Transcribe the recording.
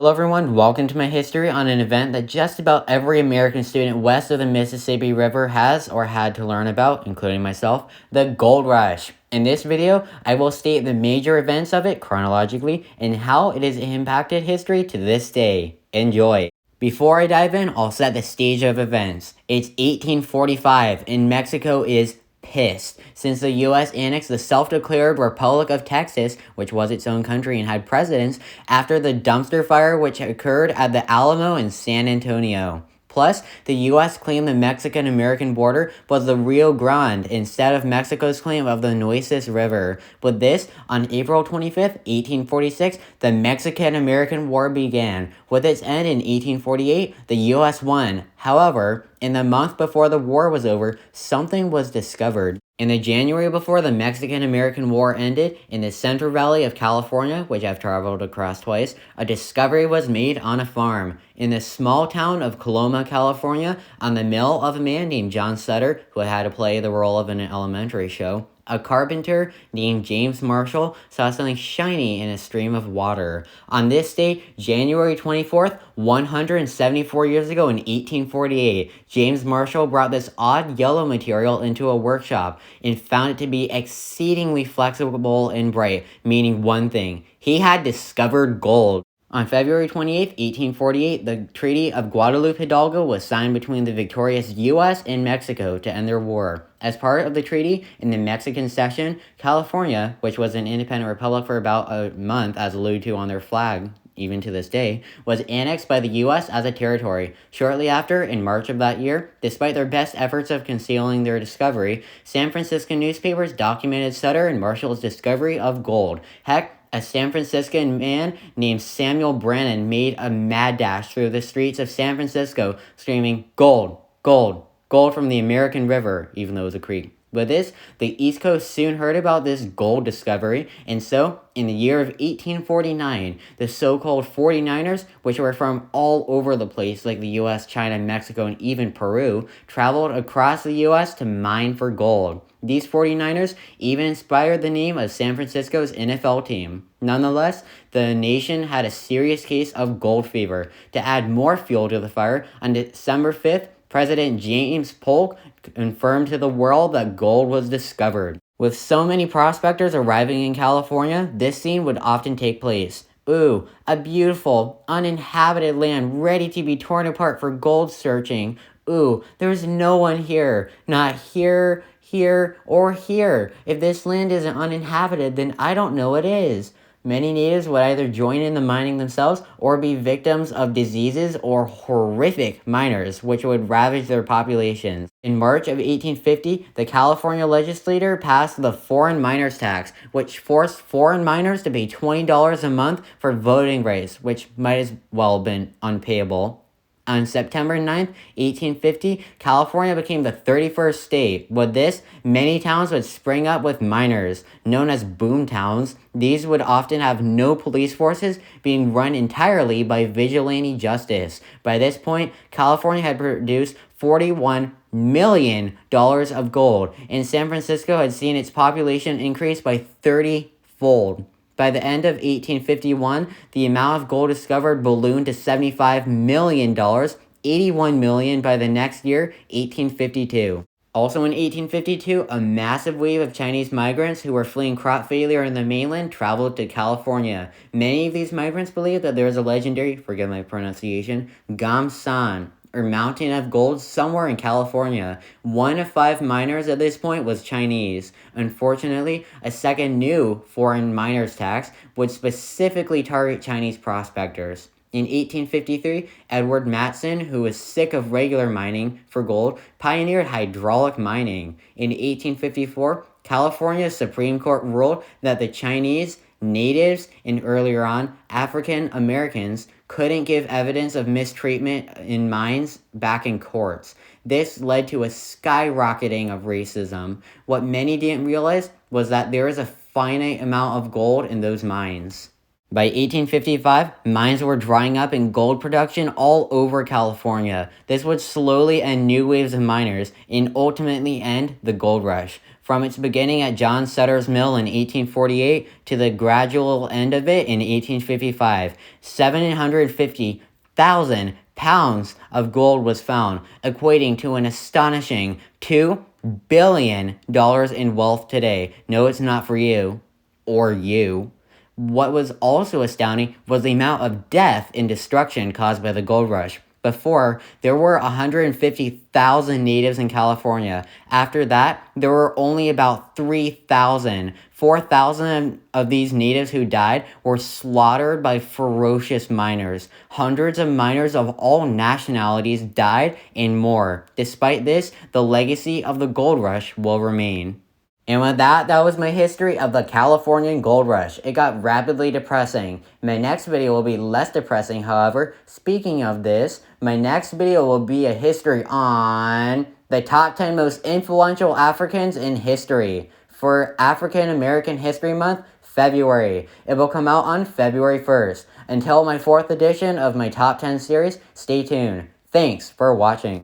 Hello everyone, welcome to my history on an event that just about every American student west of the Mississippi River has or had to learn about, including myself, the Gold Rush. In this video, I will state the major events of it chronologically and how it has impacted history to this day. Enjoy! Before I dive in, I'll set the stage of events. It's 1845 and Mexico is pissed since the U.S. annexed the self-declared Republic of Texas, which was its own country and had presidents, after the dumpster fire which occurred at the Alamo in San Antonio. Plus, the U.S. claimed the Mexican-American border was the Rio Grande instead of Mexico's claim of the Nueces River. With this, on April 25th, 1846, the Mexican-American War began. With its end in 1848, the U.S. won. However, in the month before the war was over, something was discovered. In the January before the Mexican-American War ended, in the Central Valley of California, which I've traveled across twice, a discovery was made on a farm. In the small town of Coloma, California, on the mill of a man named John Sutter, who had to play the role of an elementary show, a carpenter named James Marshall saw something shiny in a stream of water. On this date, January 24th, 174 years ago in 1848, James Marshall brought this odd yellow material into a workshop and found it to be exceedingly flexible and bright, meaning one thing: he had discovered gold. On February 28, 1848, the Treaty of Guadalupe Hidalgo was signed between the victorious U.S. and Mexico to end their war. As part of the treaty, in the Mexican cession, California, which was an independent republic for about a month, as alluded to on their flag, even to this day, was annexed by the U.S. as a territory. Shortly after, in March of that year, despite their best efforts of concealing their discovery, San Francisco newspapers documented Sutter and Marshall's discovery of gold. Heck, a San Franciscan man named Samuel Brannan made a mad dash through the streets of San Francisco, screaming, "Gold! Gold! Gold from the American River," even though it was a creek. With this, the East Coast soon heard about this gold discovery, and so, in the year of 1849, the so-called 49ers, which were from all over the place, like the US, China, Mexico, and even Peru, traveled across the US to mine for gold. These 49ers even inspired the name of San Francisco's NFL team. Nonetheless, the nation had a serious case of gold fever. To add more fuel to the fire, on December 5th, President James Polk confirmed to the world that gold was discovered. With so many prospectors arriving in California, this scene would often take place. Ooh, a beautiful, uninhabited land ready to be torn apart for gold searching. Ooh, there's no one here. Not here, here, or here. If this land isn't uninhabited, then I don't know what is. Many natives would either join in the mining themselves or be victims of diseases or horrific miners, which would ravage their populations. In March of 1850, the California legislature passed the Foreign Miners Tax, which forced foreign miners to pay $20 a month for voting rights, which might as well have been unpayable. On September 9th, 1850, California became the 31st state. With this, many towns would spring up with miners, known as boom towns. These would often have no police forces, being run entirely by vigilante justice. By this point, California had produced $41 million of gold, and San Francisco had seen its population increase by 30-fold. By the end of 1851, the amount of gold discovered ballooned to $75 million, $81 million by the next year, 1852. Also in 1852, a massive wave of Chinese migrants who were fleeing crop failure in the mainland traveled to California. Many of these migrants believed that there was a legendary, forgive my pronunciation, Gamsan, or mountain of gold somewhere in California. One of 5 miners at this point was Chinese. Unfortunately, a second new foreign miners tax would specifically target Chinese prospectors. In 1853, Edward Matson, who was sick of regular mining for gold, pioneered hydraulic mining. In 1854, California's Supreme Court ruled that the Chinese, natives, and earlier on, African Americans couldn't give evidence of mistreatment in mines back in courts. This led to a skyrocketing of racism. What many didn't realize was that there is a finite amount of gold in those mines. By 1855, mines were drying up and gold production all over California. This would slowly end new waves of miners and ultimately end the gold rush. from its beginning at John Sutter's Mill in 1848 to the gradual end of it in 1855. 750,000 pounds of gold was found, equating to an astonishing $2 billion in wealth today. No, it's not for you. Or you. What was also astounding was the amount of death and destruction caused by the gold rush. Before, there were 150,000 natives in California. After that, there were only about 3,000. 4,000 of these natives who died were slaughtered by ferocious miners. Hundreds of miners of all nationalities died and more. Despite this, the legacy of the gold rush will remain. And with that was my history of the Californian Gold Rush. It got rapidly depressing. My next video will be less depressing, however. Speaking of this, my next video will be a history on the top 10 most influential Africans in history. For African American History Month, February. It will come out on February 1st. Until my 4th edition of my top 10 series, stay tuned. Thanks for watching.